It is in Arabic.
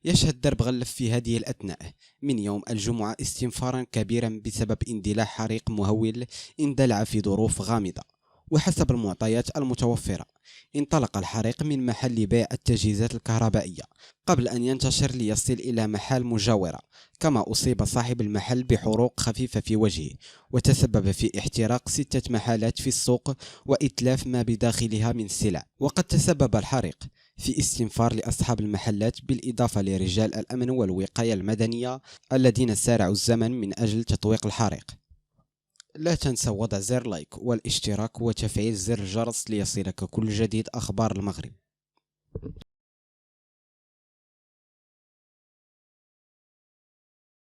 يشهد درب غلف في هذه الأثناء من يوم الجمعة استنفارا كبيرا بسبب اندلاع حريق مهول اندلع في ظروف غامضة. وحسب المعطيات المتوفرة انطلق الحريق من محل بيع التجهيزات الكهربائية قبل أن ينتشر ليصل إلى محال مجاورة، كما أصيب صاحب المحل بحروق خفيفة في وجهه، وتسبب في احتراق 6 محلات في السوق وإتلاف ما بداخلها من سلع. وقد تسبب الحريق في استنفار لأصحاب المحلات بالإضافة لرجال الأمن والوقاية المدنية الذين سارعوا الزمن من أجل تطويق الحريق. لا تنسى وضع زر لايك والاشتراك وتفعيل زر الجرس ليصلك كل جديد أخبار المغرب.